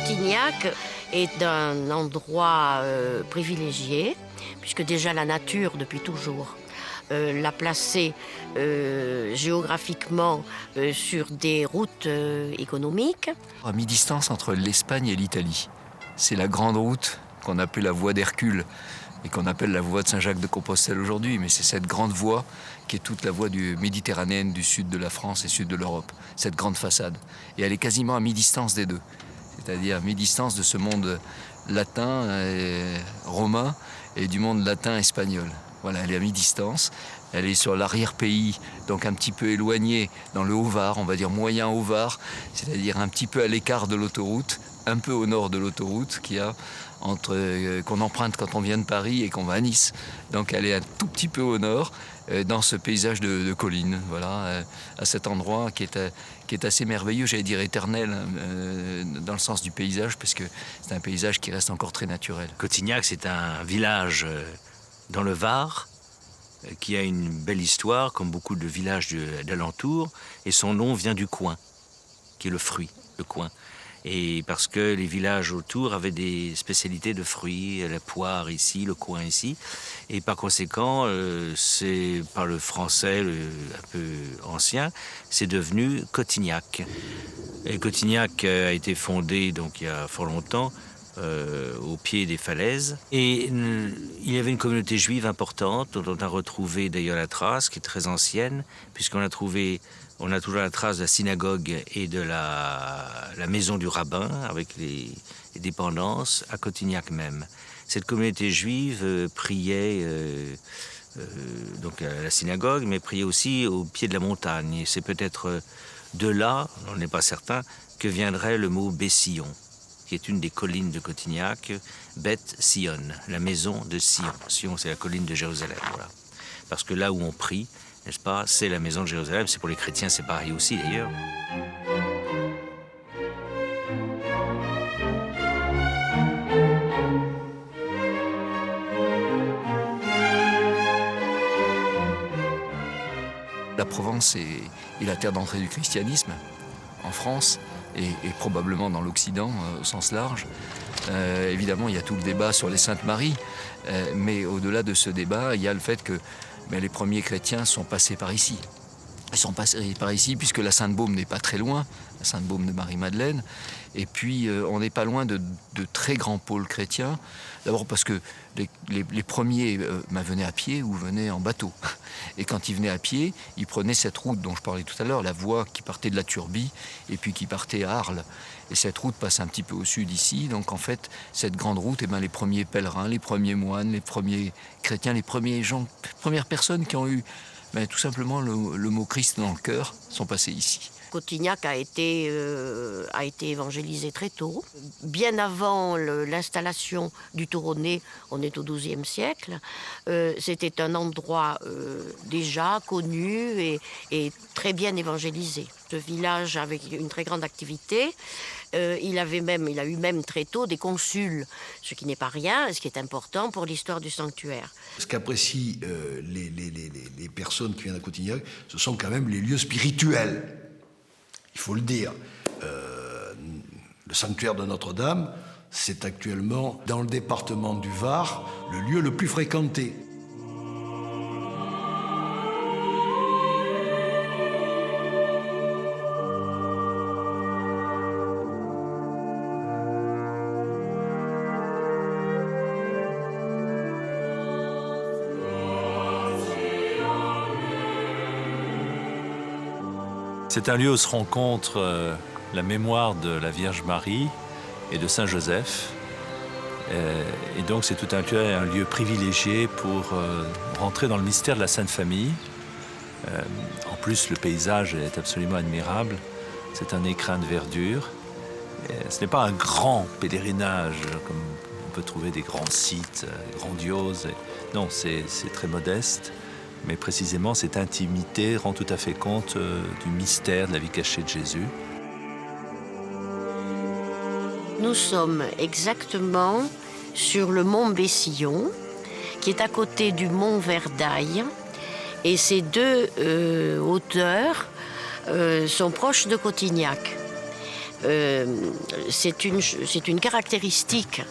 Cotignac est un endroit privilégié, puisque déjà la nature, depuis toujours, l'a placé géographiquement sur des routes économiques. À mi-distance entre l'Espagne et l'Italie. C'est la grande route qu'on appelle la voie d'Hercule et qu'on appelle la voie de Saint-Jacques-de-Compostelle aujourd'hui. Mais c'est cette grande voie qui est toute la voie méditerranéenne du sud de la France et sud de l'Europe. Cette grande façade. Et elle est quasiment à mi-distance des deux. C'est-à-dire à mi-distance de ce monde latin et romain et du monde latin espagnol. Voilà, elle est à mi-distance. Elle est sur l'arrière-pays, donc un petit peu éloignée dans le Haut-Var, on va dire moyen Haut-Var, c'est-à-dire un petit peu à l'écart de l'autoroute, un peu au nord de l'autoroute qu'on emprunte quand on vient de Paris et qu'on va à Nice. Donc elle est un tout petit peu au nord, dans ce paysage de collines, voilà, à cet endroit qui est assez merveilleux, j'allais dire éternel, dans le sens du paysage, parce que c'est un paysage qui reste encore très naturel. Cotignac, c'est un village dans le Var, qui a une belle histoire, comme beaucoup de villages d'alentour, et son nom vient du coin, qui est le fruit, le coin. Et parce que les villages autour avaient des spécialités de fruits, la poire ici, le coin ici, et par conséquent, c'est par le français un peu ancien, c'est devenu Cotignac. Et Cotignac a été fondé donc il y a fort longtemps, au pied des falaises. Et il y avait une communauté juive importante, dont on a retrouvé d'ailleurs la trace, qui est très ancienne, puisqu'on a trouvé, on a toujours la trace de la synagogue et de la maison du rabbin, avec les dépendances, à Cotignac même. Cette communauté juive priait donc à la synagogue, mais priait aussi au pied de la montagne. Et c'est peut-être de là, on n'est pas certain, que viendrait le mot Bessillon, qui est une des collines de Cotignac, Beth Sion, la maison de Sion. Sion, c'est la colline de Jérusalem, voilà. Parce que là où on prie, n'est-ce pas, c'est la maison de Jérusalem. C'est pour les chrétiens, c'est pareil aussi d'ailleurs. La Provence est la terre d'entrée du christianisme en France et probablement dans l'Occident au sens large. Évidemment, il y a tout le débat sur les Saintes Maries, mais au-delà de ce débat, il y a le fait que les premiers chrétiens sont passés par ici. Ils sont passés par ici puisque la Sainte-Baume n'est pas très loin, la Sainte-Baume de Marie-Madeleine. Et puis, on n'est pas loin de très grands pôles chrétiens. D'abord parce que les premiers venaient à pied ou venaient en bateau. Et quand ils venaient à pied, ils prenaient cette route dont je parlais tout à l'heure, la voie qui partait de la Turbie et puis qui partait à Arles. Et cette route passe un petit peu au sud ici. Donc en fait, cette grande route, les premiers pèlerins, les premiers moines, les premiers chrétiens, les premières personnes qui ont eu tout simplement le mot Christ dans le cœur sont passés ici. Cotignac a été évangélisé très tôt. Bien avant l'installation du Toronnet, on est au XIIe siècle, c'était un endroit déjà connu et très bien évangélisé. Ce village avec une très grande activité, il a eu même très tôt des consuls, ce qui n'est pas rien, ce qui est important pour l'histoire du sanctuaire. Ce qu'apprécient les personnes qui viennent à Cotignac, ce sont quand même les lieux spirituels. Il faut le dire, le sanctuaire de Notre-Dame, c'est actuellement, dans le département du Var, le lieu le plus fréquenté. C'est un lieu où se rencontre la mémoire de la Vierge Marie et de Saint Joseph. Et donc c'est tout un lieu privilégié pour rentrer dans le mystère de la Sainte Famille. En plus, le paysage est absolument admirable. C'est un écrin de verdure. Et ce n'est pas un grand pèlerinage comme on peut trouver des grands sites grandioses. Non, c'est très modeste. Mais précisément, cette intimité rend tout à fait compte du mystère de la vie cachée de Jésus. Nous sommes exactement sur le mont Bessillon, qui est à côté du mont Verdaille. Et ces deux hauteurs sont proches de Cotignac. c'est une caractéristique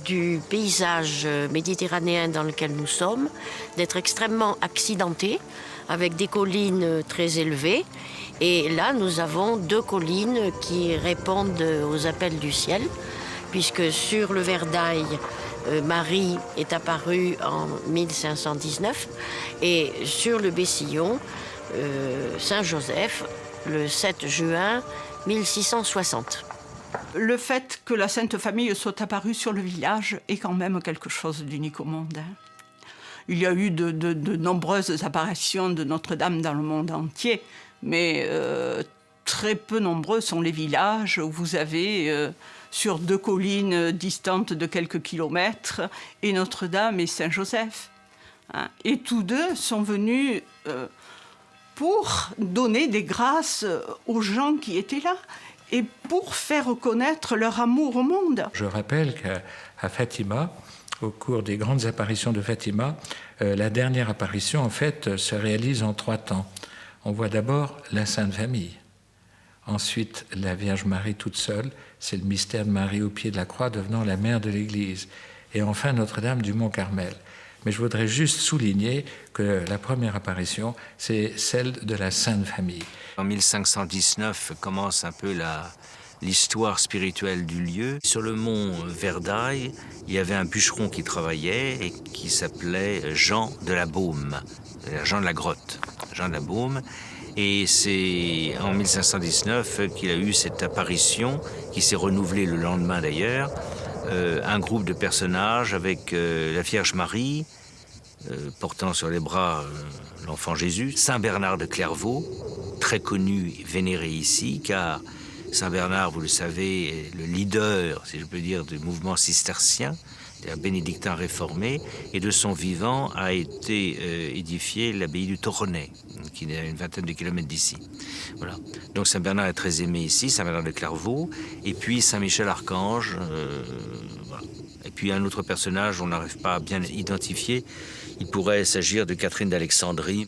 du paysage méditerranéen dans lequel nous sommes, d'être extrêmement accidenté, avec des collines très élevées. Et là, nous avons 2 collines qui répondent aux appels du ciel, puisque sur le Verdail, Marie est apparue en 1519, et sur le Bessillon, Saint-Joseph, le 7 juin 1660. Le fait que la Sainte Famille soit apparue sur le village est quand même quelque chose d'unique au monde. Il y a eu de nombreuses apparitions de Notre-Dame dans le monde entier, mais très peu nombreux sont les villages où vous avez, sur 2 collines distantes de quelques kilomètres, et Notre-Dame et Saint-Joseph. Hein. Et tous 2 sont venus pour donner des grâces aux gens qui étaient là et pour faire reconnaître leur amour au monde. Je rappelle qu'à Fatima, au cours des grandes apparitions de Fatima, la dernière apparition, en fait, se réalise en 3 temps. On voit d'abord la Sainte Famille. Ensuite, la Vierge Marie toute seule, c'est le mystère de Marie au pied de la croix devenant la mère de l'Église. Et enfin, Notre-Dame du Mont-Carmel. Mais je voudrais juste souligner que la première apparition, c'est celle de la Sainte Famille. En 1519 commence un peu l'histoire spirituelle du lieu. Sur le mont Verdail, il y avait un bûcheron qui travaillait et qui s'appelait Jean de la Baume, Jean de la Grotte, Jean de la Baume. Et c'est en 1519 qu'il a eu cette apparition, qui s'est renouvelée le lendemain d'ailleurs, un groupe de personnages avec la Vierge Marie, portant sur les bras l'enfant Jésus, Saint Bernard de Clairvaux, très connu, vénéré ici, car Saint Bernard, vous le savez, est le leader, si je peux dire, du mouvement cistercien, c'est-à-dire bénédictin réformé, et de son vivant a été édifiée l'abbaye du Toronnais, qui est à une vingtaine de kilomètres d'ici. Voilà. Donc Saint Bernard est très aimé ici, Saint Bernard de Clairvaux, et puis Saint Michel Archange, voilà. Et puis un autre personnage, on n'arrive pas à bien identifier, il pourrait s'agir de Catherine d'Alexandrie.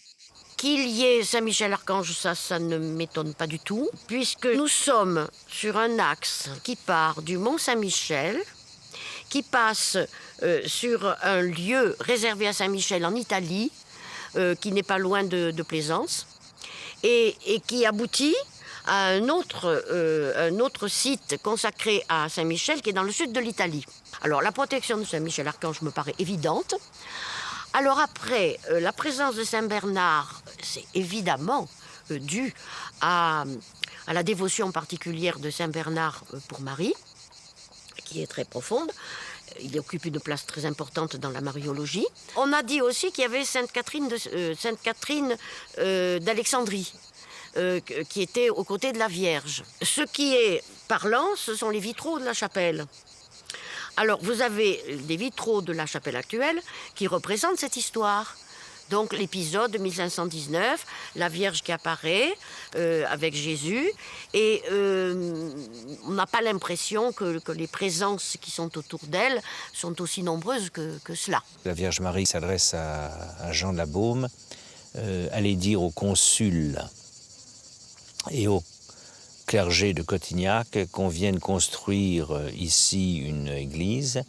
Qu'il y ait Saint-Michel-Archange, ça ne m'étonne pas du tout, puisque nous sommes sur un axe qui part du Mont-Saint-Michel, qui passe sur un lieu réservé à Saint-Michel en Italie, qui n'est pas loin de Plaisance, et qui aboutit à un autre site consacré à Saint-Michel, qui est dans le sud de l'Italie. Alors la protection de Saint-Michel-Archange me paraît évidente. Alors après, la présence de Saint-Bernard, c'est évidemment dû à la dévotion particulière de Saint-Bernard pour Marie, qui est très profonde. Il occupe une place très importante dans la mariologie. On a dit aussi qu'il y avait Sainte Catherine d'Alexandrie, qui était aux côtés de la Vierge. Ce qui est parlant, ce sont les vitraux de la chapelle. Alors, vous avez des vitraux de la chapelle actuelle qui représentent cette histoire. Donc, l'épisode de 1519, la Vierge qui apparaît avec Jésus. Et on n'a pas l'impression que les présences qui sont autour d'elle sont aussi nombreuses que cela. La Vierge Marie s'adresse à Jean de la Baume. Allez dire au consul et au clergé de Cotignac qu'on vienne construire ici une église,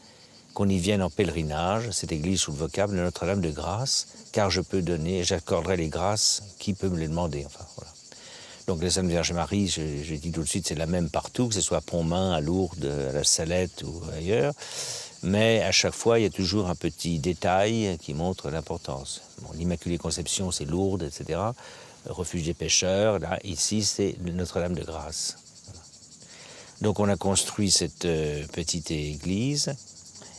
qu'on y vienne en pèlerinage, cette église sous le vocable de Notre-Dame de Grâce, car j'accorderai les grâces, qui peut me les demander. Enfin, voilà. Donc la Sainte Vierge Marie, je dis tout de suite, c'est la même partout, que ce soit à Pontmain, à Lourdes, à la Salette ou ailleurs. Mais à chaque fois, il y a toujours un petit détail qui montre l'importance. Bon, l'Immaculée Conception, c'est Lourdes, etc. Refuge des pêcheurs, là, ici, c'est Notre-Dame de Grâce. Voilà. Donc on a construit cette petite église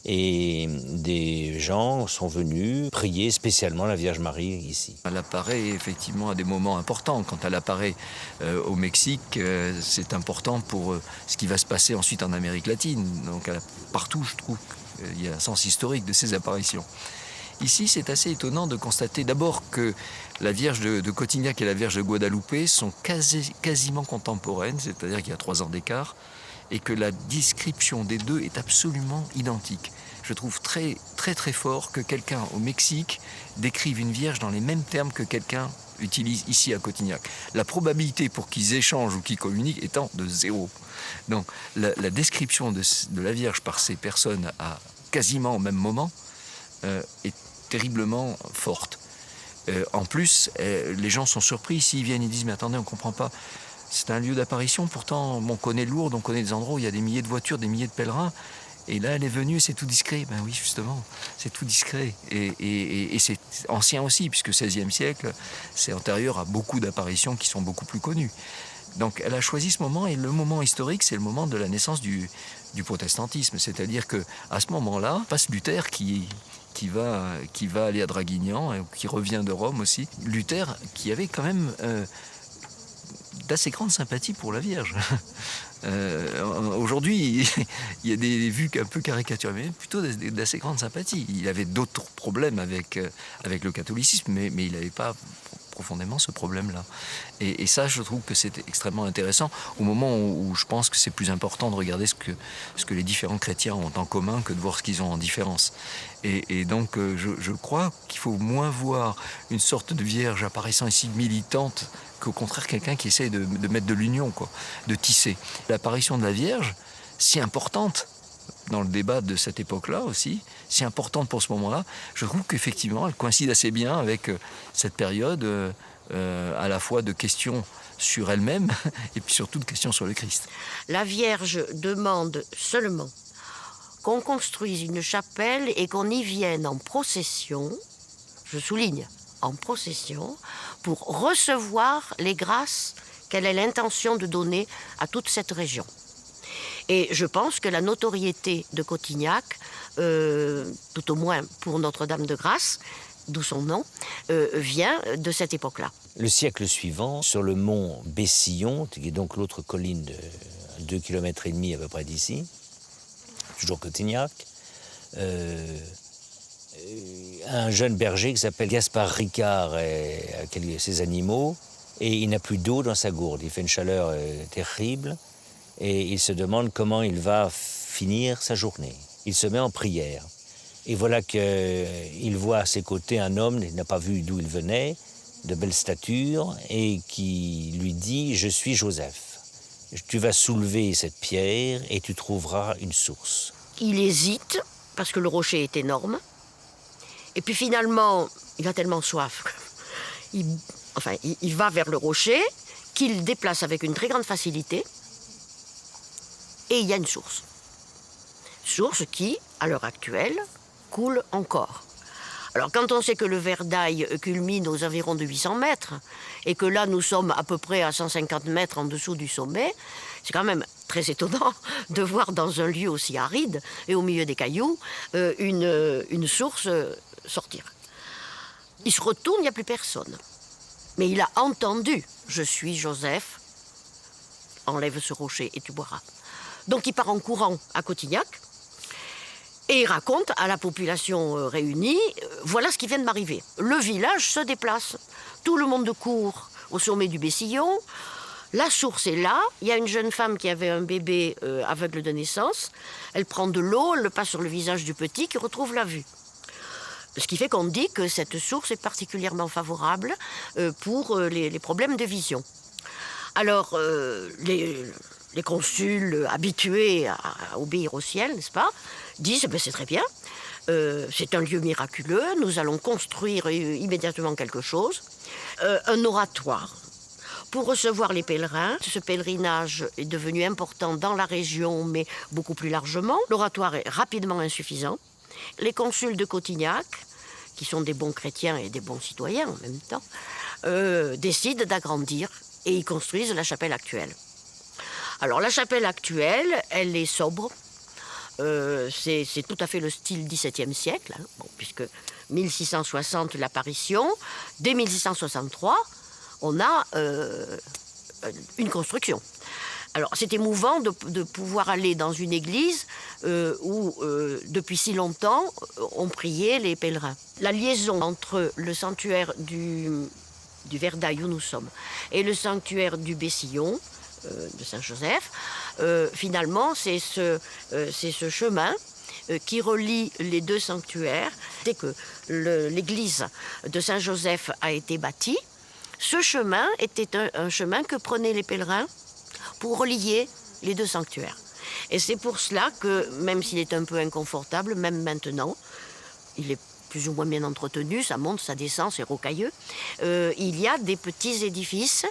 et des gens sont venus prier spécialement la Vierge Marie ici. Elle apparaît effectivement à des moments importants. Quand elle apparaît au Mexique, c'est important pour ce qui va se passer ensuite en Amérique latine. Donc partout, je trouve, il y a un sens historique de ces apparitions. Ici, c'est assez étonnant de constater d'abord que la Vierge de Cotignac et la Vierge de Guadalupe sont quasiment contemporaines, c'est-à-dire qu'il y a 3 ans d'écart, et que la description des deux est absolument identique. Je trouve très, très, très fort que quelqu'un au Mexique décrive une Vierge dans les mêmes termes que quelqu'un utilisent ici à Cotignac. La probabilité pour qu'ils échangent ou qu'ils communiquent étant de 0. Donc la description de la Vierge par ces personnes à quasiment au même moment est terriblement forte. En plus, les gens sont surpris s'ils viennent et disent « mais attendez, on ne comprend pas, c'est un lieu d'apparition, pourtant on connaît Lourdes, on connaît des endroits où il y a des milliers de voitures, des milliers de pèlerins, et là elle est venue, c'est tout discret. » Ben oui, justement, c'est tout discret. Et c'est ancien aussi, puisque 16e siècle, c'est antérieur à beaucoup d'apparitions qui sont beaucoup plus connues. Donc elle a choisi ce moment, et le moment historique, c'est le moment de la naissance du protestantisme. C'est-à-dire qu'à ce moment-là, passe Luther qui va aller à Draguignan, qui revient de Rome aussi. Luther qui avait quand même d'assez grande sympathie pour la Vierge. Aujourd'hui, il y a des vues un peu caricaturées, mais plutôt d'assez grande sympathie. Il avait d'autres problèmes avec le catholicisme, mais il n'avait pas profondément ce problème-là. Et ça, je trouve que c'est extrêmement intéressant au moment où je pense que c'est plus important de regarder ce que les différents chrétiens ont en commun que de voir ce qu'ils ont en différence. Et donc, je crois qu'il faut moins voir une sorte de Vierge apparaissant ici militante qu'au contraire quelqu'un qui essaie de mettre de l'union, quoi, de tisser. L'apparition de la Vierge, si importante dans le débat de cette époque-là aussi, si importante pour ce moment-là, je trouve qu'effectivement, elle coïncide assez bien avec cette période à la fois de questions sur elle-même et puis surtout de questions sur le Christ. La Vierge demande seulement qu'on construise une chapelle et qu'on y vienne en procession, je souligne, en procession, pour recevoir les grâces qu'elle a l'intention de donner à toute cette région. Et je pense que la notoriété de Cotignac, tout au moins pour Notre-Dame de Grâce, d'où son nom, vient de cette époque-là. Le siècle suivant, sur le mont Bessillon, qui est donc l'autre colline de 2,5 km à peu près d'ici, toujours Cotignac, un jeune berger qui s'appelle Gaspard Ricard a ses animaux, et il n'a plus d'eau dans sa gourde. Il fait une chaleur terrible, et il se demande comment il va finir sa journée. Il se met en prière. Et voilà qu'il voit à ses côtés un homme, il n'a pas vu d'où il venait, de belle stature, et qui lui dit « Je suis Joseph. Tu vas soulever cette pierre et tu trouveras une source. » Il hésite, parce que le rocher est énorme. Et puis finalement, il a tellement soif. Il va vers le rocher, qu'il déplace avec une très grande facilité. Et il y a une source. Source qui, à l'heure actuelle, coule encore. Alors quand on sait que le Verdail culmine aux environs de 800 mètres, et que là nous sommes à peu près à 150 mètres en dessous du sommet, c'est quand même très étonnant de voir dans un lieu aussi aride et au milieu des cailloux une source sortir. Il se retourne, il n'y a plus personne. Mais il a entendu « Je suis Joseph, enlève ce rocher et tu boiras ». Donc il part en courant à Cotignac et il raconte à la population réunie « Voilà ce qui vient de m'arriver ». Le village se déplace. Tout le monde court au sommet du Bessillon. La source est là. Il y a une jeune femme qui avait un bébé aveugle de naissance. Elle prend de l'eau, elle le passe sur le visage du petit qui retrouve la vue. Ce qui fait qu'on dit que cette source est particulièrement favorable pour les problèmes de vision. Alors, les consuls habitués à obéir au ciel, n'est-ce pas, disent « c'est très bien, c'est un lieu miraculeux, nous allons construire immédiatement quelque chose, un oratoire. » Pour recevoir les pèlerins, ce pèlerinage est devenu important dans la région, mais beaucoup plus largement. L'oratoire est rapidement insuffisant. Les consuls de Cotignac, qui sont des bons chrétiens et des bons citoyens en même temps, décident d'agrandir et ils construisent la chapelle actuelle. Alors la chapelle actuelle, elle est sobre. C'est tout à fait le style XVIIe siècle, hein, puisque 1660 l'apparition, dès 1663, on a une construction. Alors c'est émouvant de pouvoir aller dans une église où depuis si longtemps on priait les pèlerins. La liaison entre le sanctuaire du Verdail où nous sommes et le sanctuaire du Bessillon de Saint-Joseph, finalement c'est ce chemin qui relie les deux sanctuaires. Dès que l'église de Saint-Joseph a été bâtie, Ce chemin était un chemin que prenaient les pèlerins pour relier les deux sanctuaires. Et c'est pour cela que, même s'il est un peu inconfortable, même maintenant, il est plus ou moins bien entretenu, ça monte, ça descend, c'est rocailleux, il y a des petits édifices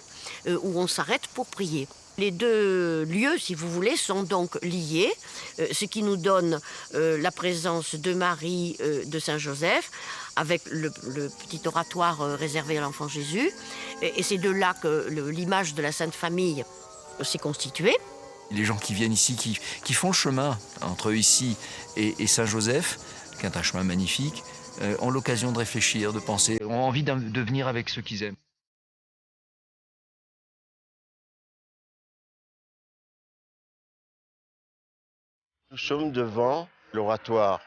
où on s'arrête pour prier. Les deux lieux, si vous voulez, sont donc liés, ce qui nous donne la présence de Marie, de Saint-Joseph, avec le petit oratoire réservé à l'enfant Jésus. Et c'est de là que l'image de la Sainte Famille s'est constituée. Les gens qui viennent ici, qui font le chemin entre ici et Saint-Joseph, qui est un chemin magnifique, ont l'occasion de réfléchir, de penser, ont envie de venir avec ceux qu'ils aiment. Nous sommes devant l'oratoire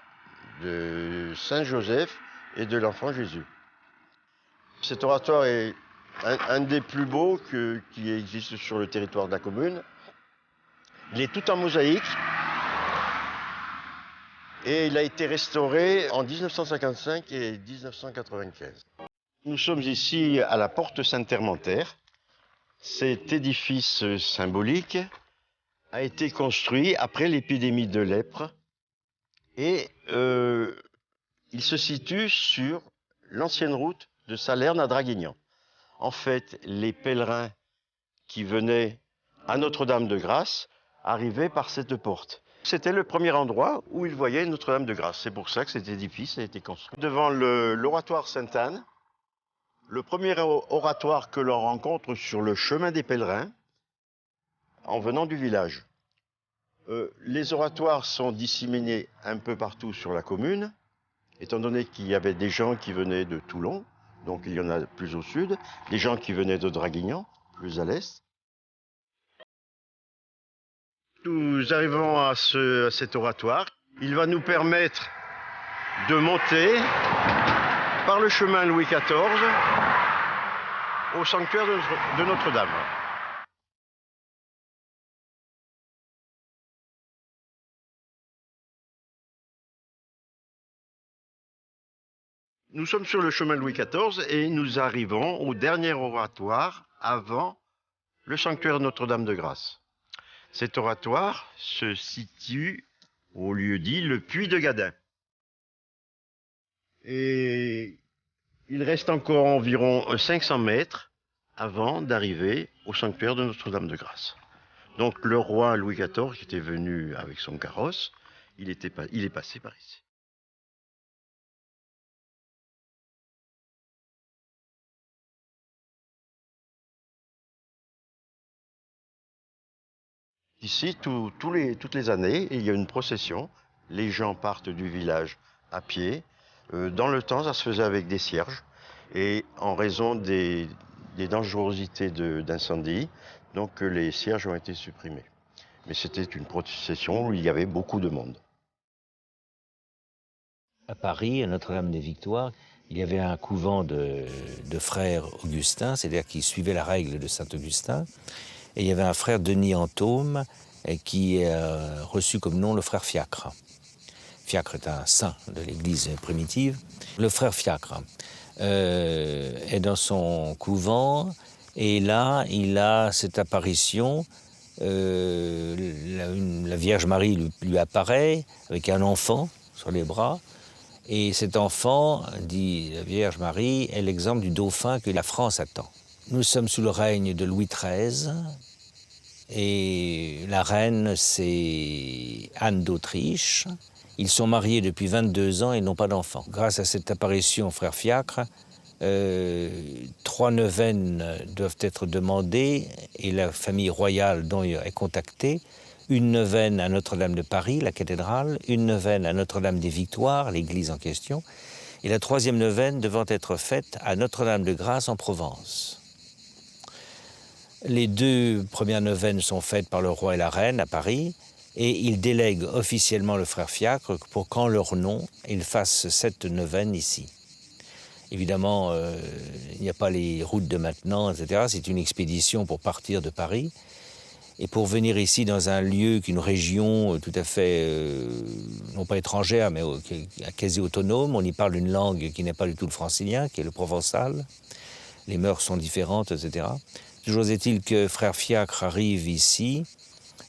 de Saint-Joseph et de l'Enfant Jésus. Cet oratoire est un des plus beaux qui existe sur le territoire de la commune. Il est tout en mosaïque et il a été restauré en 1955 et 1995. Nous sommes ici à la porte Saint-Hermentaire. Cet édifice symbolique a été construit après l'épidémie de lèpre et il se situe sur l'ancienne route de Salerne à Draguignan. En fait, les pèlerins qui venaient à Notre-Dame-de-Grâce arrivaient par cette porte. C'était le premier endroit où ils voyaient Notre-Dame-de-Grâce. C'est pour ça que cet édifice a été construit. Devant l'oratoire Sainte-Anne, le premier oratoire que l'on rencontre sur le chemin des pèlerins, en venant du village. Les oratoires sont disséminés un peu partout sur la commune, étant donné qu'il y avait des gens qui venaient de Toulon, donc il y en a plus au sud, des gens qui venaient de Draguignan, plus à l'est. Nous arrivons à cet oratoire. Il va nous permettre de monter par le chemin Louis XIV au sanctuaire de Notre-Dame. Nous sommes sur le chemin Louis XIV et nous arrivons au dernier oratoire avant le sanctuaire Notre-Dame-de-Grâce. Cet oratoire se situe au lieu-dit le Puy de Gadin. Et il reste encore environ 500 mètres avant d'arriver au sanctuaire de Notre-Dame-de-Grâce. Donc le roi Louis XIV, qui était venu avec son carrosse, il est passé par ici. Ici, toutes les années, il y a une procession. Les gens partent du village à pied. Dans le temps, ça se faisait avec des cierges. Et en raison des dangerosités d'incendie, donc les cierges ont été supprimés. Mais c'était une procession où il y avait beaucoup de monde. À Paris, à Notre-Dame-des-Victoires, il y avait un couvent de frères augustins, c'est-à-dire qui suivaient la règle de Saint-Augustin. Et il y avait un frère Denis Antôme qui a reçu comme nom le frère Fiacre. Fiacre est un saint de l'Église primitive. Le frère Fiacre est dans son couvent et là, il a cette apparition. La Vierge Marie lui apparaît avec un enfant sur les bras. Et cet enfant, dit la Vierge Marie, est l'exemple du dauphin que la France attend. Nous sommes sous le règne de Louis XIII et la reine, c'est Anne d'Autriche. Ils sont mariés depuis 22 ans et n'ont pas d'enfants. Grâce à cette apparition, frère Fiacre, 3 neuvaines doivent être demandées et la famille royale dont il est contactée. Une neuvaine à Notre-Dame de Paris, la cathédrale, une neuvaine à Notre-Dame des Victoires, l'église en question, et la 3e neuvaine devant être faite à Notre-Dame de Grâce en Provence. Les 2 premières neuvaines sont faites par le roi et la reine à Paris, et ils délèguent officiellement le frère Fiacre pour qu'en leur nom, ils fassent cette neuvaine ici. Évidemment, il n'y a pas les routes de maintenant, etc. C'est une expédition pour partir de Paris. Et pour venir ici dans un lieu, une région tout à fait, non pas étrangère, mais quasi autonome, on y parle une langue qui n'est pas du tout le francilien, qui est le provençal. les mœurs sont différentes, etc. Toujours est-il que frère Fiacre arrive ici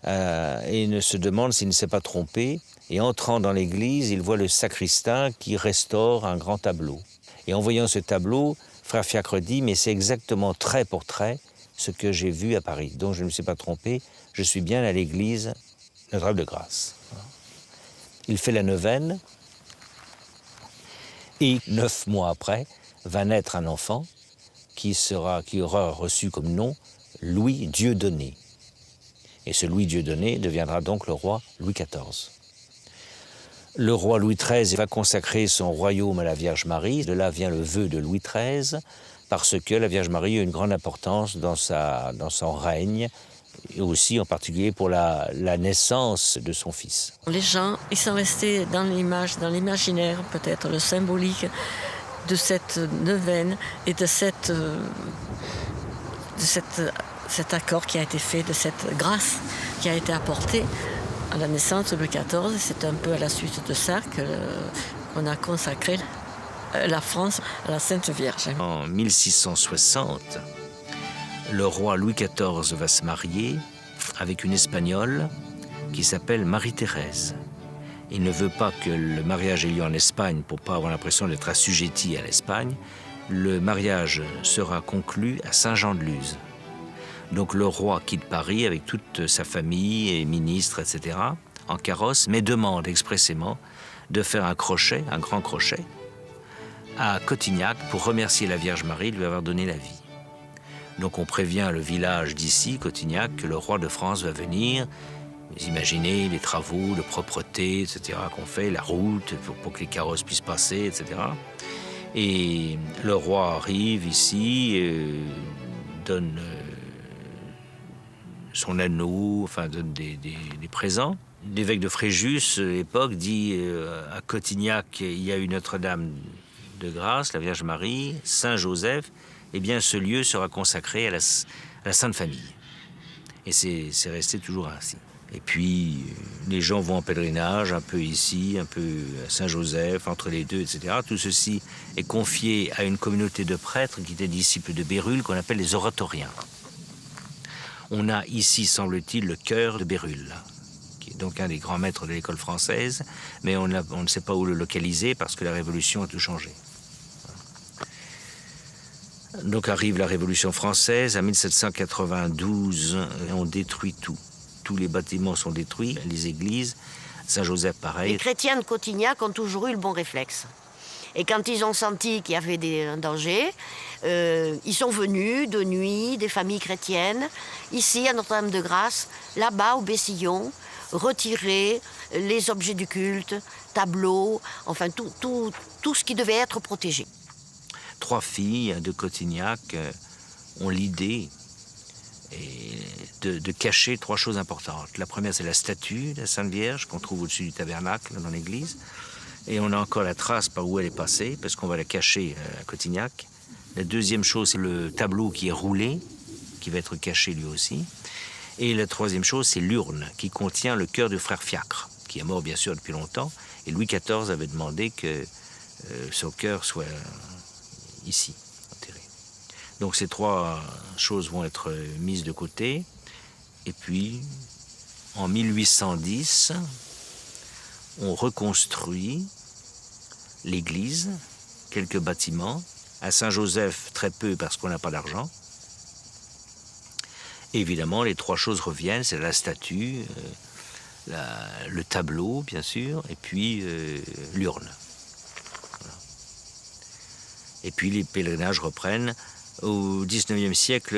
et ne se demande s'il ne s'est pas trompé. Et entrant dans l'église, il voit le sacristain qui restaure un grand tableau. Et en voyant ce tableau, frère Fiacre dit « Mais c'est exactement trait pour trait ce que j'ai vu à Paris. Donc je ne me suis pas trompé, je suis bien à l'église Notre-Dame de Grâce. » Il fait la neuvaine et 9 mois après va naître un enfant qui aura reçu comme nom Louis Dieudonné. Et ce Louis Dieudonné deviendra donc le roi Louis XIV. Le roi Louis XIII va consacrer son royaume à la Vierge Marie. De là vient le vœu de Louis XIII, parce que la Vierge Marie a une grande importance dans son règne, et aussi en particulier pour la naissance de son fils. Les gens, ils sont restés dans l'image, dans l'imaginaire peut-être, le symbolique de cette neuvaine et de cet accord qui a été fait, de cette grâce qui a été apportée à la naissance de Louis XIV. C'est un peu à la suite de ça qu'on a consacré la France à la Sainte Vierge. En 1660, le roi Louis XIV va se marier avec une Espagnole qui s'appelle Marie-Thérèse. Il ne veut pas que le mariage ait lieu en Espagne pour ne pas avoir l'impression d'être assujetti à l'Espagne. Le mariage sera conclu à Saint-Jean-de-Luz. Donc le roi quitte Paris avec toute sa famille et ministres, etc., en carrosse, mais demande expressément de faire un crochet, un grand crochet, à Cotignac pour remercier la Vierge Marie de lui avoir donné la vie. Donc on prévient le village d'ici, Cotignac, que le roi de France va venir. Vous imaginez les travaux de propreté, etc., qu'on fait, la route, pour que les carrosses puissent passer, etc. Et le roi arrive ici, donne son anneau, enfin donne des présents. L'évêque de Fréjus, à l'époque, dit à Cotignac, il y a eu Notre-Dame de Grâce, la Vierge Marie, Saint-Joseph, eh bien ce lieu sera consacré à la Sainte Famille. Et c'est resté toujours ainsi. Et puis, les gens vont en pèlerinage, un peu ici, un peu à Saint-Joseph, entre les deux, etc. Tout ceci est confié à une communauté de prêtres qui étaient disciples de Bérulle, qu'on appelle les oratoriens. On a ici, semble-t-il, le chœur de Bérulle, qui est donc un des grands maîtres de l'école française, mais on ne sait pas où le localiser parce que la Révolution a tout changé. Donc arrive la Révolution française, en 1792, et on détruit tout. Tous les bâtiments sont détruits, les églises, Saint-Joseph pareil. Les chrétiens de Cotignac ont toujours eu le bon réflexe. Et quand ils ont senti qu'il y avait un danger, ils sont venus de nuit, des familles chrétiennes, ici à Notre-Dame de Grâce, là-bas au Bessillon, retirer les objets du culte, tableaux, enfin tout ce qui devait être protégé. 3 filles de Cotignac ont l'idée de cacher 3 choses importantes. La première, c'est la statue de la Sainte Vierge qu'on trouve au-dessus du tabernacle dans l'église. Et on a encore la trace par où elle est passée, parce qu'on va la cacher à Cotignac. La deuxième chose, c'est le tableau qui est roulé, qui va être caché lui aussi. Et la troisième chose, c'est l'urne qui contient le cœur du frère Fiacre, qui est mort bien sûr depuis longtemps. Et Louis XIV avait demandé que son cœur soit ici, enterré. Donc ces 3 choses vont être mises de côté. Et puis, en 1810, on reconstruit l'église, quelques bâtiments. À Saint-Joseph, très peu parce qu'on n'a pas d'argent. Évidemment, les 3 choses reviennent, c'est la statue, le tableau, bien sûr, et puis l'urne. Voilà. Et puis les pèlerinages reprennent. Au XIXe siècle,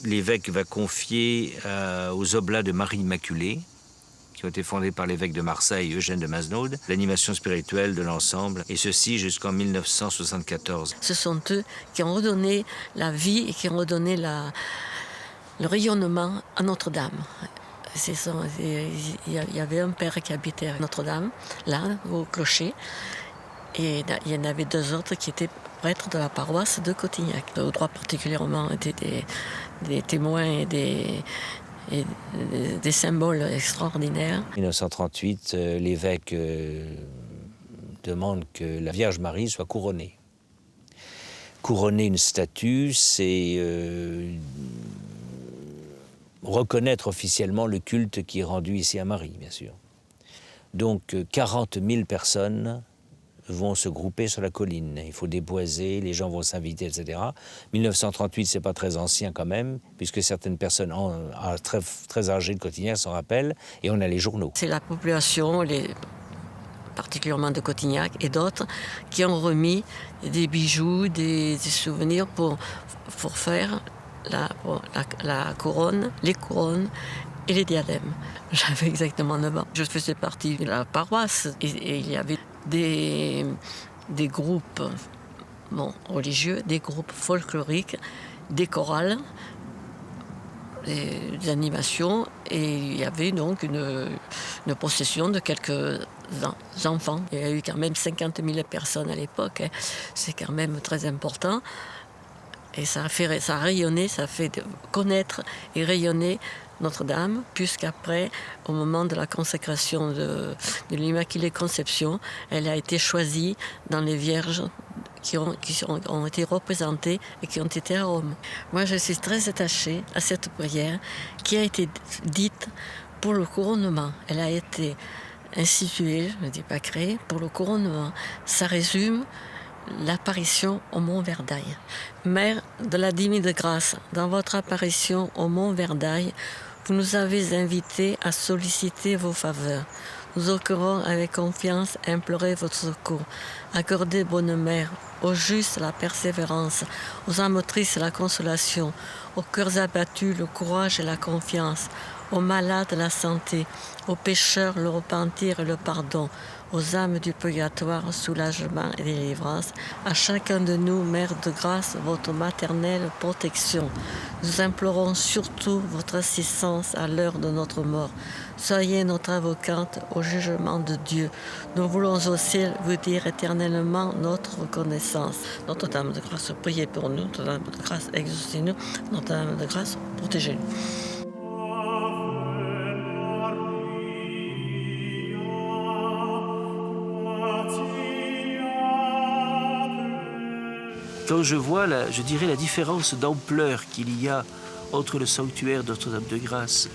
l'évêque va confier aux Oblats de Marie Immaculée, qui ont été fondés par l'évêque de Marseille, Eugène de Mazenod, l'animation spirituelle de l'ensemble, et ceci jusqu'en 1974. Ce sont eux qui ont redonné la vie et qui ont redonné le rayonnement à Notre-Dame. Il y avait un père qui habitait à Notre-Dame, là, au clocher, et il y en avait 2 autres qui étaient prêtres de la paroisse de Cotignac. Aux 3 particulièrement étaient des témoins et des symboles extraordinaires. En 1938, l'évêque demande que la Vierge Marie soit couronnée. couronner une statue, c'est reconnaître officiellement le culte qui est rendu ici à Marie, bien sûr. Donc 40 000 personnes vont se grouper sur la colline. Il faut déboiser, les gens vont s'inviter, etc. 1938, c'est pas très ancien quand même, puisque certaines personnes très, très âgées de Cotignac s'en rappellent, et on a les journaux. C'est la population, particulièrement de Cotignac et d'autres, qui ont remis des bijoux, des souvenirs pour faire la couronne, les couronnes et les diadèmes. J'avais exactement 9 ans. Je faisais partie de la paroisse et il y avait des groupes religieux, des groupes folkloriques, des chorales, des animations, et il y avait donc une procession de quelques enfants. Il y a eu quand même 50 000 personnes à l'époque, hein. C'est quand même très important. Et ça a rayonné, ça a fait connaître et rayonner Notre-Dame, puisqu'après, au moment de la consécration de l'Immaculée Conception, elle a été choisie dans les Vierges qui ont été représentées et qui ont été à Rome. Moi, je suis très attachée à cette prière qui a été dite pour le couronnement. Elle a été instituée, je ne dis pas créée, pour le couronnement. Ça résume l'apparition au Mont Verdail. Mère de la Dîme de grâce, dans votre apparition au Mont Verdail, vous nous avez invités à solliciter vos faveurs. Nous accueillons avec confiance implorer votre secours. Accordez, bonne mère, aux justes la persévérance, aux âmes tristes la consolation, aux cœurs abattus le courage et la confiance, aux malades la santé, aux pécheurs le repentir et le pardon, aux âmes du purgatoire, soulagement et délivrance, à chacun de nous, Mère de grâce, votre maternelle protection. Nous implorons surtout votre assistance à l'heure de notre mort. Soyez notre avocate au jugement de Dieu. Nous voulons au ciel vous dire éternellement notre reconnaissance. Notre-Dame de grâce, priez pour nous. Notre-Dame de grâce, exaucez-nous. Notre-Dame de grâce, protégez-nous. Quand je vois, je dirais, la différence d'ampleur qu'il y a entre le sanctuaire de Notre-Dame de Grâce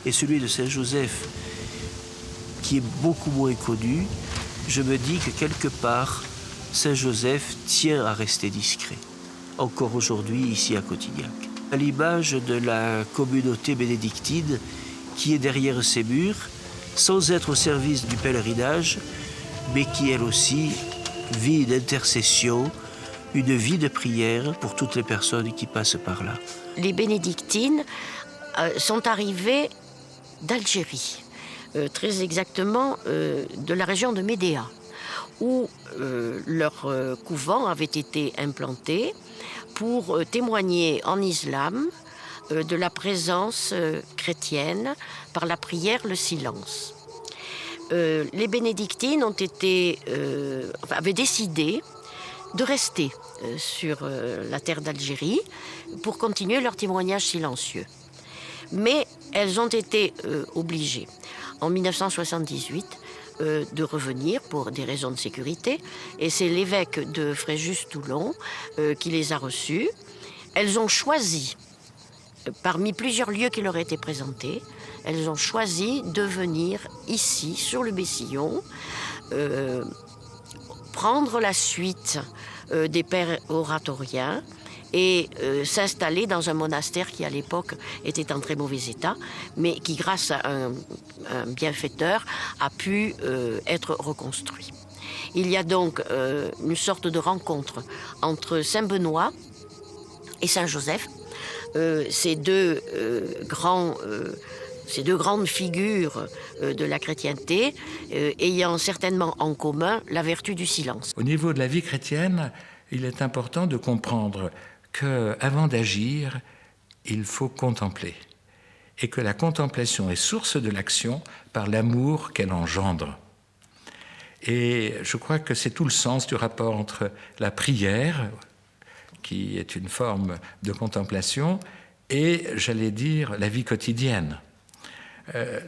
et celui de Saint-Joseph, qui est beaucoup moins connu, je me dis que quelque part, Saint-Joseph tient à rester discret, encore aujourd'hui ici à Cotignac. À l'image de la communauté bénédictine qui est derrière ces murs, sans être au service du pèlerinage, mais qui elle aussi vit une intercession, une vie de prière pour toutes les personnes qui passent par là. Les bénédictines sont arrivées d'Algérie, très exactement de la région de Médéa, où leur couvent avait été implanté pour témoigner en islam de la présence chrétienne par la prière, le silence. Les bénédictines avaient décidé de rester sur la terre d'Algérie pour continuer leur témoignage silencieux. Mais elles ont été obligées, en 1978, de revenir pour des raisons de sécurité. Et c'est l'évêque de Fréjus-Toulon qui les a reçues. Elles ont choisi, parmi plusieurs lieux qui leur étaient présentés, elles ont choisi de venir ici, sur le Bessillon, prendre la suite des pères oratoriens et s'installer dans un monastère qui, à l'époque, était en très mauvais état, mais qui, grâce à un bienfaiteur, a pu être reconstruit. Il y a donc une sorte de rencontre entre Saint-Benoît et Saint-Joseph, ces deux grandes figures de la chrétienté, ayant certainement en commun la vertu du silence. Au niveau de la vie chrétienne, il est important de comprendre qu'avant d'agir, il faut contempler. Et que la contemplation est source de l'action par l'amour qu'elle engendre. Et je crois que c'est tout le sens du rapport entre la prière, qui est une forme de contemplation, et, j'allais dire, la vie quotidienne.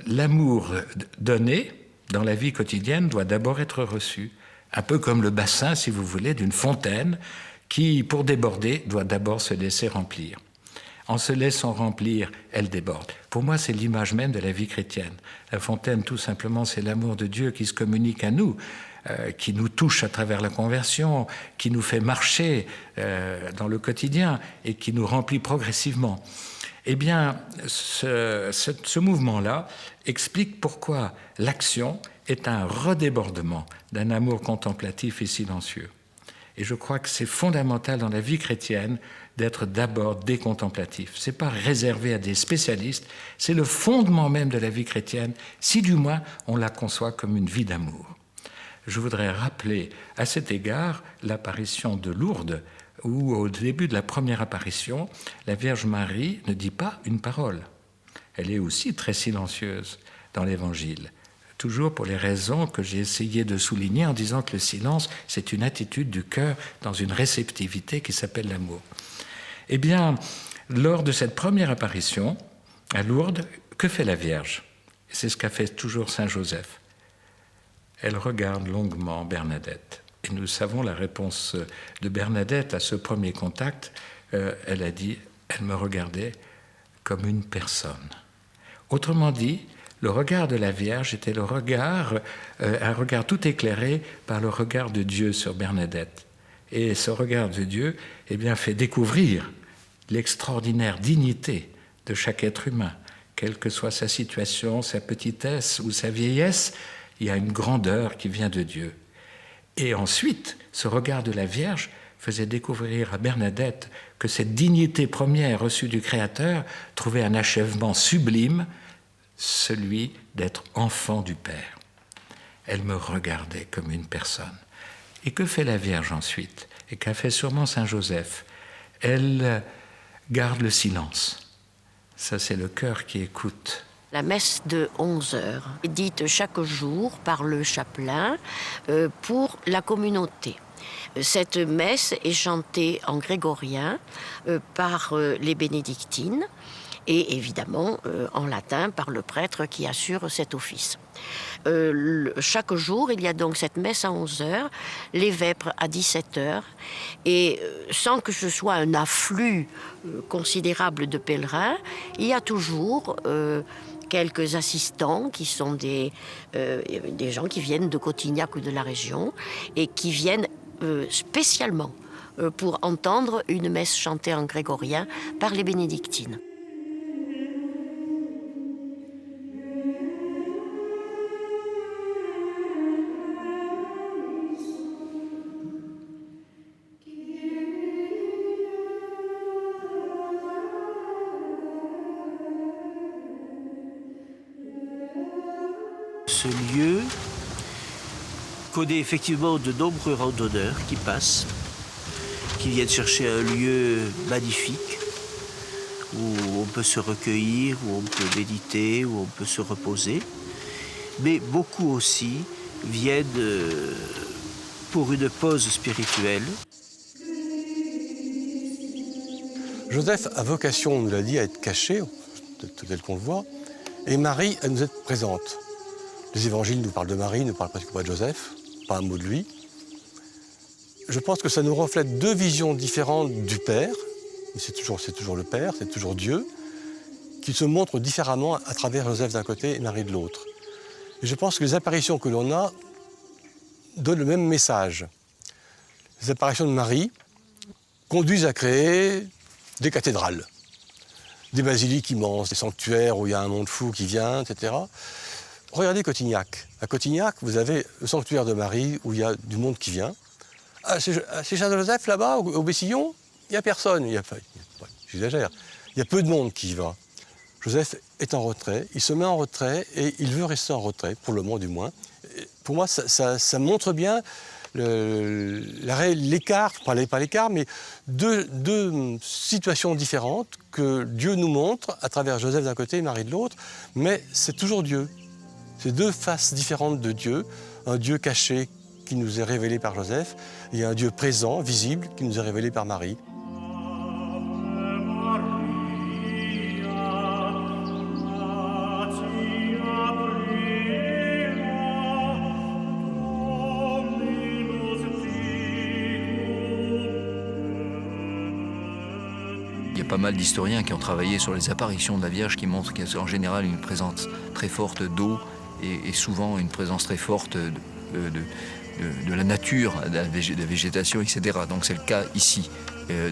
L'amour donné dans la vie quotidienne doit d'abord être reçu, un peu comme le bassin, si vous voulez, d'une fontaine qui, pour déborder, doit d'abord se laisser remplir. En se laissant remplir, elle déborde. Pour moi, c'est l'image même de la vie chrétienne. La fontaine, tout simplement, c'est l'amour de Dieu qui se communique à nous, qui nous touche à travers la conversion, qui nous fait marcher dans le quotidien et qui nous remplit progressivement. Eh bien, ce mouvement-là explique pourquoi l'action est un redébordement d'un amour contemplatif et silencieux. Et je crois que c'est fondamental dans la vie chrétienne d'être d'abord décontemplatif. Ce n'est pas réservé à des spécialistes, c'est le fondement même de la vie chrétienne, si du moins on la conçoit comme une vie d'amour. Je voudrais rappeler à cet égard l'apparition de Lourdes, où au début de la première apparition, la Vierge Marie ne dit pas une parole. Elle est aussi très silencieuse dans l'Évangile, toujours pour les raisons que j'ai essayé de souligner en disant que le silence, c'est une attitude du cœur dans une réceptivité qui s'appelle l'amour. Eh bien, lors de cette première apparition à Lourdes, que fait la Vierge? C'est ce qu'a fait toujours Saint Joseph. Elle regarde longuement Bernadette. Et nous savons la réponse de Bernadette à ce premier contact. Elle a dit, elle me regardait comme une personne. Autrement dit, le regard de la Vierge était un regard tout éclairé par le regard de Dieu sur Bernadette. Et ce regard de Dieu fait découvrir l'extraordinaire dignité de chaque être humain. Quelle que soit sa situation, sa petitesse ou sa vieillesse, il y a une grandeur qui vient de Dieu. Et ensuite, ce regard de la Vierge faisait découvrir à Bernadette que cette dignité première reçue du Créateur trouvait un achèvement sublime, celui d'être enfant du Père. Elle me regardait comme une personne. Et que fait la Vierge ensuite? Et qu'a fait sûrement Saint Joseph? Elle garde le silence. Ça, c'est le cœur qui écoute. La messe de 11h est dite chaque jour par le chapelain pour la communauté. Cette messe est chantée en grégorien par les bénédictines et évidemment en latin par le prêtre qui assure cet office. Chaque jour, il y a donc cette messe à 11h, les vêpres à 17h, et sans que ce soit un afflux considérable de pèlerins, il y a toujours quelques assistants qui sont des gens qui viennent de Cotignac ou de la région et qui viennent spécialement pour entendre une messe chantée en grégorien par les bénédictines. Ce lieu connaît effectivement de nombreux randonneurs qui passent, qui viennent chercher un lieu magnifique où on peut se recueillir, où on peut méditer, où on peut se reposer. Mais beaucoup aussi viennent pour une pause spirituelle. Joseph a vocation, on nous l'a dit, à être caché, tel qu'on le voit, et Marie, à nous être présente. Les évangiles nous parlent de Marie, ne parlent presque pas de Joseph, pas un mot de lui. Je pense que ça nous reflète deux visions différentes du Père, mais c'est toujours le Père, c'est toujours Dieu, qui se montrent différemment à travers Joseph d'un côté et Marie de l'autre. Et je pense que les apparitions que l'on a donnent le même message. Les apparitions de Marie conduisent à créer des cathédrales, des basiliques immenses, des sanctuaires où il y a un monde fou qui vient, etc. Regardez Cotignac. À Cotignac, vous avez le sanctuaire de Marie où il y a du monde qui vient. Chez Saint-Joseph, là-bas, au Bessillon, il n'y a personne. J'exagère. Il y a peu de monde qui y va. Joseph est en retrait, il se met en retrait et il veut rester en retrait, pour le moment du moins. Et pour moi, ça montre bien l'écart, pas l'écart, mais deux situations différentes que Dieu nous montre à travers Joseph d'un côté et Marie de l'autre, mais c'est toujours Dieu. C'est deux faces différentes de Dieu, un Dieu caché qui nous est révélé par Joseph et un Dieu présent, visible, qui nous est révélé par Marie. Il y a pas mal d'historiens qui ont travaillé sur les apparitions de la Vierge qui montrent qu'il y a en général une présence très forte d'eau et souvent une présence très forte de la nature, de la végétation, etc. Donc c'est le cas ici.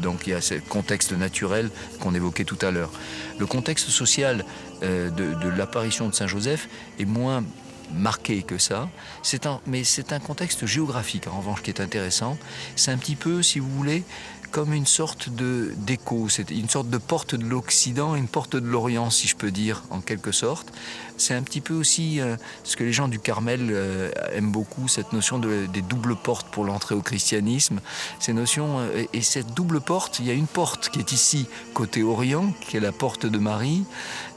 Donc il y a ce contexte naturel qu'on évoquait tout à l'heure. Le contexte social de l'apparition de Saint-Joseph est moins marqué que ça. Mais c'est un contexte géographique, en revanche, qui est intéressant. C'est un petit peu, si vous voulez, comme une sorte d'écho. C'est une sorte de porte de l'Occident et une porte de l'Orient, si je peux dire, en quelque sorte. C'est un petit peu aussi ce que les gens du Carmel aiment beaucoup, cette notion des doubles portes pour l'entrée au christianisme. Ces notions, et cette double porte, il y a une porte qui est ici, côté Orient, qui est la porte de Marie,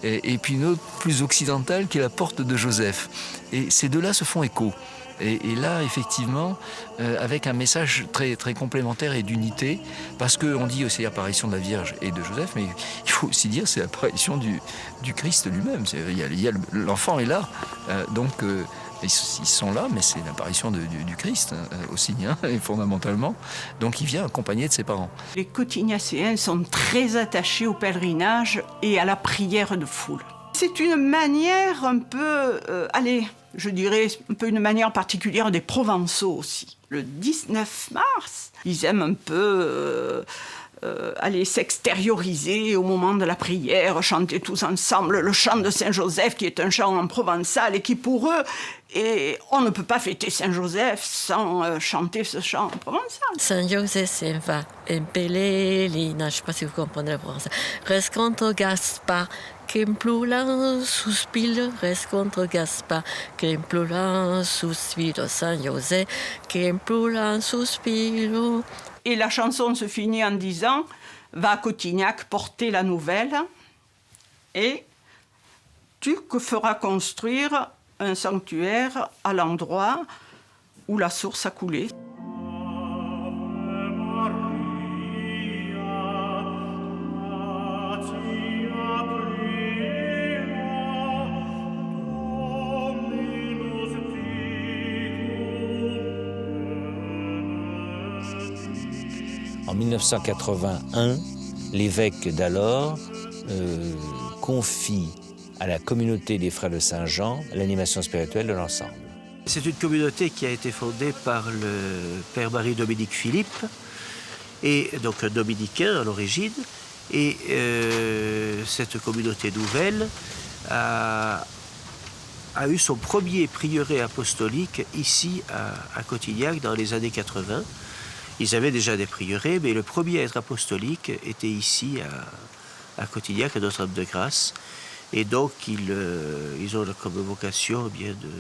et puis une autre plus occidentale, qui est la porte de Joseph. Et ces deux-là se font écho. Et là, effectivement, avec un message très, très complémentaire et d'unité, parce qu'on dit aussi l'apparition de la Vierge et de Joseph, mais il faut aussi dire c'est l'apparition du Christ lui-même. L'enfant est là, donc ils sont là, mais c'est l'apparition du Christ aussi, et fondamentalement. Donc il vient accompagné de ses parents. Les Cotignacéens sont très attachés au pèlerinage et à la prière de foule. C'est une manière un peu, je dirais un peu une manière particulière des Provençaux aussi. Le 19 mars, ils aiment un peu s'extérioriser au moment de la prière, chanter tous ensemble le chant de Saint-Joseph, qui est un chant en provençal et qui pour eux, et on ne peut pas fêter Saint-Joseph sans chanter ce chant en provençal. Saint-Joseph s'en va en Pelelina, je ne sais pas si vous comprenez le provençal. Rescontre Gaspard, que implora suspiro, rescontre Gaspard, que implora suspiro, Saint-Joseph, que implora suspiro. Et la chanson se finit en disant « Va à Cotignac porter la nouvelle et tu feras construire un sanctuaire à l'endroit où la source a coulé. » En 1981, l'évêque d'alors confie à la communauté des Frères de Saint-Jean l'animation spirituelle de l'ensemble. C'est une communauté qui a été fondée par le père Marie-Dominique Philippe, et donc un dominicain à l'origine. Et cette communauté nouvelle a eu son premier prieuré apostolique ici à Cotignac dans les années 80. Ils avaient déjà des prieurés, mais le premier à être apostolique était ici à Cotignac, à Notre-Dame-de-Grâce. Et donc, ils ont comme vocation bien de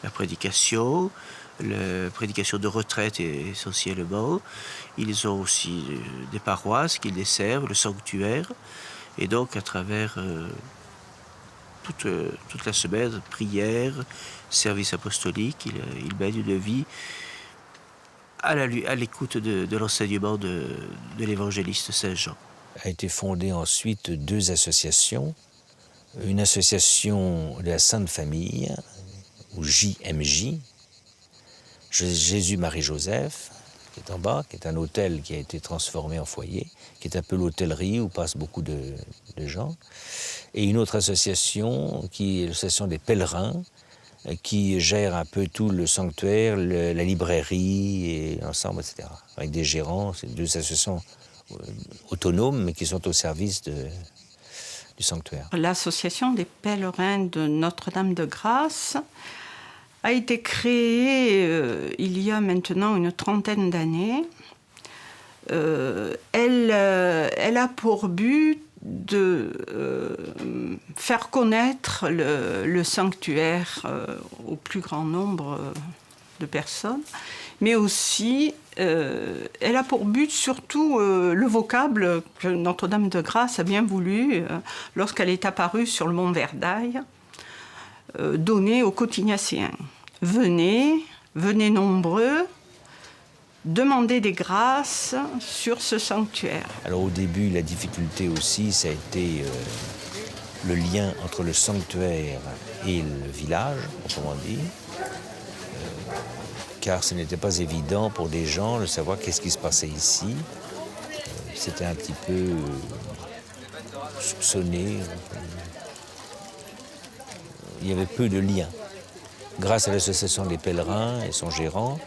la prédication de retraite essentiellement. Ils ont aussi des paroisses qu'ils desservent, le sanctuaire. Et donc, à travers toute la semaine, prière, service apostolique, ils mènent une vie à l'écoute de l'enseignement de l'évangéliste Saint Jean. A été fondée ensuite deux associations. Une association de la Sainte Famille, ou JMJ, Jésus-Marie-Joseph, qui est en bas, qui est un hôtel qui a été transformé en foyer, qui est un peu l'hôtellerie où passent beaucoup de gens. Et une autre association, qui est l'association des pèlerins, qui gère un peu tout le sanctuaire, la librairie et l'ensemble, etc. Avec des gérants, c'est deux associations autonomes, mais qui sont au service du sanctuaire. L'association des pèlerins de Notre-Dame-de-Grâce a été créée il y a maintenant une trentaine d'années. Elle a pour but de faire connaître le sanctuaire au plus grand nombre de personnes, mais aussi elle a pour but surtout le vocable que Notre-Dame-de-Grâce a bien voulu, lorsqu'elle est apparue sur le mont Verdaille, donner aux Cotignacéens. Venez nombreux, demander des grâces sur ce sanctuaire. Alors au début, la difficulté aussi, ça a été le lien entre le sanctuaire et le village, autrement dit, car ce n'était pas évident pour des gens de savoir qu'est-ce qui se passait ici. c'était un petit peu soupçonné. Il y avait peu de liens. Grâce à l'association des pèlerins et son gérant,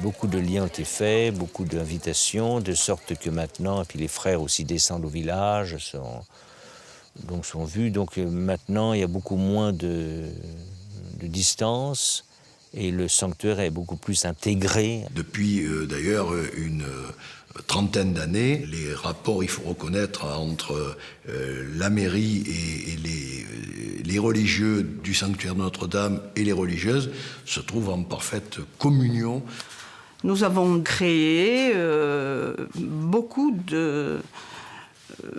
beaucoup de liens ont été faits, beaucoup d'invitations, de sorte que maintenant, et puis les frères aussi descendent au village, sont vus. Donc maintenant, il y a beaucoup moins de distance et le sanctuaire est beaucoup plus intégré. Depuis d'ailleurs une trentaine d'années, les rapports, il faut reconnaître, entre la mairie et les religieux du sanctuaire de Notre-Dame et les religieuses se trouvent en parfaite communion. Nous avons créé beaucoup de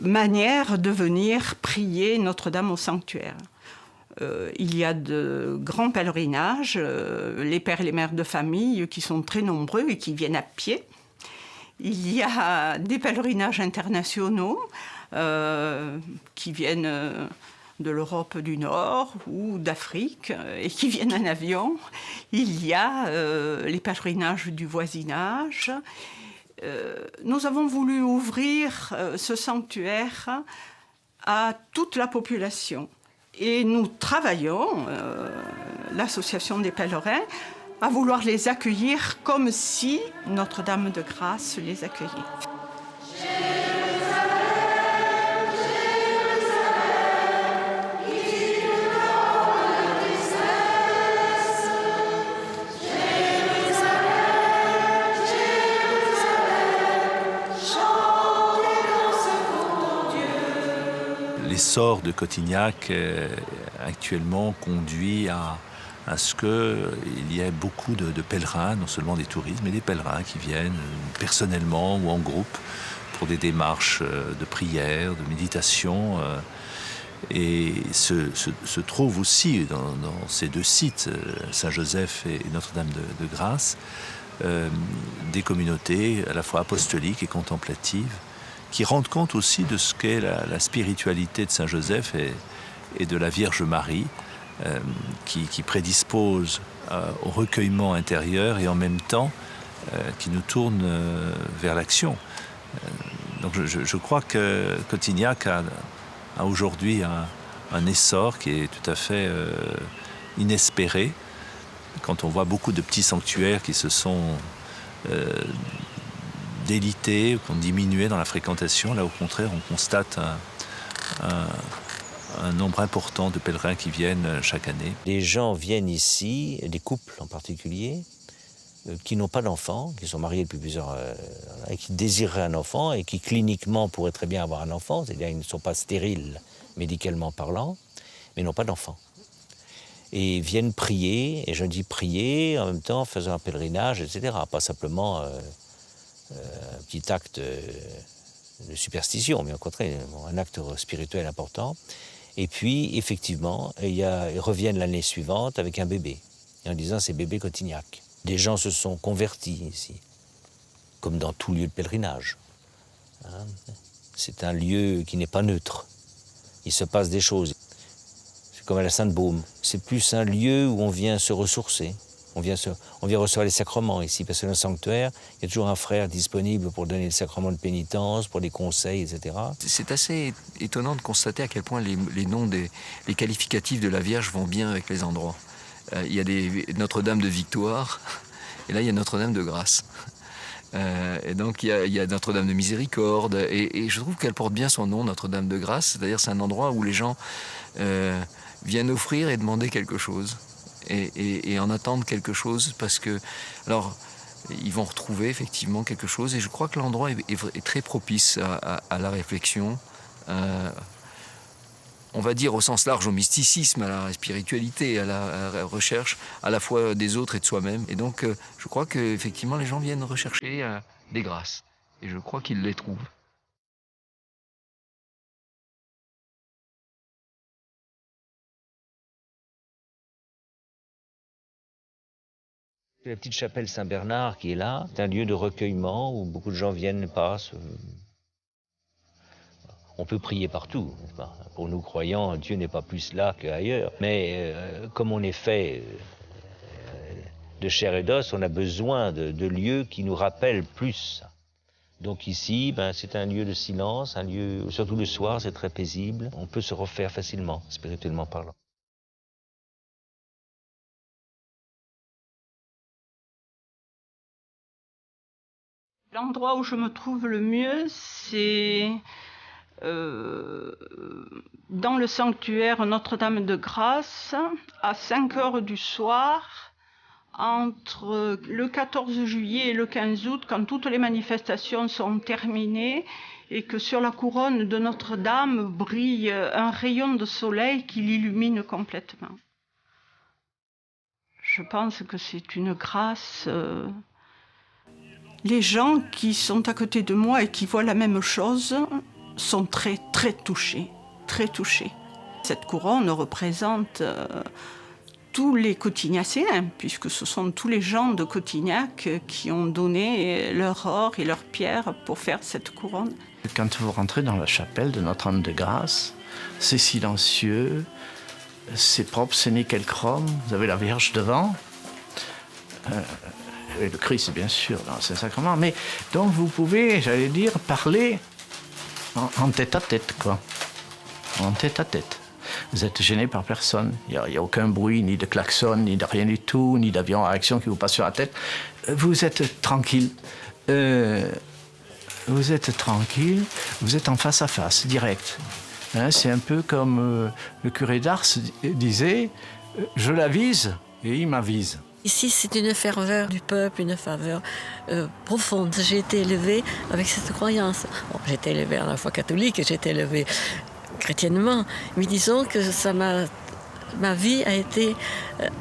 manières de venir prier Notre-Dame au sanctuaire. Il y a de grands pèlerinages, les pères et les mères de famille qui sont très nombreux et qui viennent à pied. Il y a des pèlerinages internationaux qui viennent de l'Europe du Nord ou d'Afrique et qui viennent en avion. Il y a les pèlerinages du voisinage. Nous avons voulu ouvrir ce sanctuaire à toute la population. Et nous travaillons, l'association des pèlerins, à vouloir les accueillir comme si Notre-Dame de Grâce les accueillait. L'essor de Cotignac actuellement conduit à ce qu'il y ait beaucoup de pèlerins, non seulement des touristes, mais des pèlerins qui viennent personnellement ou en groupe pour des démarches de prière, de méditation. Et se trouve aussi dans ces deux sites, Saint-Joseph et Notre-Dame de Grâce, des communautés à la fois apostoliques et contemplatives qui rendent compte aussi de ce qu'est la spiritualité de Saint-Joseph et de la Vierge Marie, qui prédispose au recueillement intérieur et en même temps qui nous tourne vers l'action. Donc je crois que Cotignac a aujourd'hui un essor qui est tout à fait inespéré quand on voit beaucoup de petits sanctuaires qui se sont délités, qui ont diminué dans la fréquentation. Là, au contraire, on constate un nombre important de pèlerins qui viennent chaque année. Les gens viennent ici, des couples en particulier, qui n'ont pas d'enfants, qui sont mariés depuis plusieurs et qui désireraient un enfant et qui cliniquement pourraient très bien avoir un enfant, c'est-à-dire ils ne sont pas stériles médicalement parlant, mais n'ont pas d'enfants. Et viennent prier, et je dis prier en même temps faisant un pèlerinage, etc. Pas simplement un petit acte de superstition, mais au contraire un acte spirituel important. Et puis effectivement, ils reviennent l'année suivante avec un bébé, en disant c'est bébé Cotignac. Des gens se sont convertis ici, comme dans tout lieu de pèlerinage. C'est un lieu qui n'est pas neutre. Il se passe des choses. C'est comme à la Sainte-Baume. C'est plus un lieu où on vient se ressourcer. On vient recevoir les sacrements ici, parce que dans le sanctuaire, il y a toujours un frère disponible pour donner le sacrement de pénitence, pour des conseils, etc. C'est assez étonnant de constater à quel point les noms les qualificatifs de la Vierge vont bien avec les endroits. Il y a Notre-Dame de Victoire, et là il y a Notre-Dame de Grâce. Et donc il y a Notre-Dame de Miséricorde, et je trouve qu'elle porte bien son nom, Notre-Dame de Grâce, c'est-à-dire c'est un endroit où les gens viennent offrir et demander quelque chose, et en attendent quelque chose, parce que, alors, ils vont retrouver effectivement quelque chose, et je crois que l'endroit est très propice à la réflexion, on va dire au sens large, au mysticisme, à la spiritualité, à la recherche à la fois des autres et de soi-même. Et donc, je crois qu'effectivement, les gens viennent rechercher des grâces. Et je crois qu'ils les trouvent. La petite chapelle Saint-Bernard qui est là, c'est un lieu de recueillement où beaucoup de gens viennent, passent. On peut prier partout, n'est-ce pas ? Pour nous croyants, Dieu n'est pas plus là qu'ailleurs. Mais comme on est fait de chair et d'os, on a besoin de lieux qui nous rappellent plus Donc ici, c'est un lieu de silence, un lieu, surtout le soir, c'est très paisible. On peut se refaire facilement, spirituellement parlant. L'endroit où je me trouve le mieux, c'est dans le sanctuaire Notre-Dame de Grâce, à 5 heures du soir, entre le 14 juillet et le 15 août, quand toutes les manifestations sont terminées et que sur la couronne de Notre-Dame brille un rayon de soleil qui l'illumine complètement. Je pense que c'est une grâce. Les gens qui sont à côté de moi et qui voient la même chose sont très, très touchés, très touchés. Cette couronne représente tous les Cotignacéens, puisque ce sont tous les gens de Cotignac qui ont donné leur or et leurs pierres pour faire cette couronne. Quand vous rentrez dans la chapelle de Notre-Dame de Grâce, c'est silencieux, c'est propre, c'est nickel-chrome, vous avez la Vierge devant, et le Christ bien sûr dans le Saint-Sacrement, mais donc vous pouvez, j'allais dire, parler en tête-à-tête, quoi, en tête-à-tête. Vous êtes gêné par personne, il n'y a aucun bruit, ni de klaxon, ni de rien du tout, ni d'avion à réaction qui vous passe sur la tête. Vous êtes tranquille. Vous êtes tranquille, vous êtes en face à face, direct. Hein, c'est un peu comme le curé d'Ars disait, je l'avise et il m'avise. Ici, c'est une ferveur du peuple, une ferveur profonde. J'ai été élevée avec cette croyance. Bon, j'ai été élevée à la fois catholique et j'ai été élevée chrétiennement. Mais disons que ma vie a été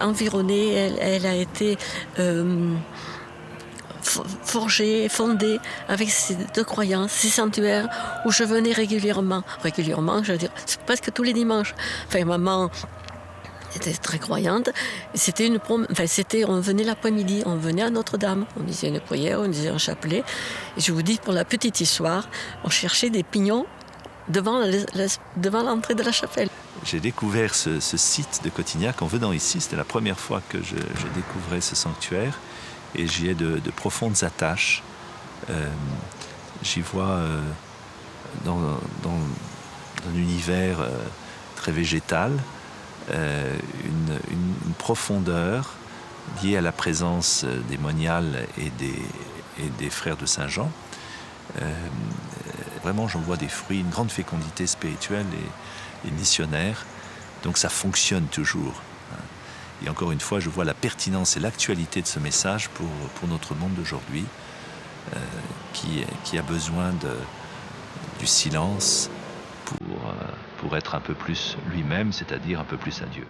environnée, elle a été forgée, fondée avec ces deux croyances, ces sanctuaires où je venais régulièrement, je veux dire, presque tous les dimanches. Enfin, maman était très croyante. On venait l'après-midi, on venait à Notre-Dame, on disait une prière, on disait un chapelet. Et je vous dis, pour la petite histoire, on cherchait des pignons devant l'entrée de la chapelle. J'ai découvert ce site de Cotignac en venant ici. C'était la première fois que je découvrais ce sanctuaire. Et j'y ai de profondes attaches. J'y vois dans un univers très végétal une profondeur liée à la présence des moniales et des frères de Saint-Jean. Vraiment, j'en vois des fruits, une grande fécondité spirituelle et missionnaire. Donc ça fonctionne toujours. Et encore une fois, je vois la pertinence et l'actualité de ce message pour notre monde d'aujourd'hui, qui a besoin du silence pour être un peu plus lui-même, c'est-à-dire un peu plus à Dieu.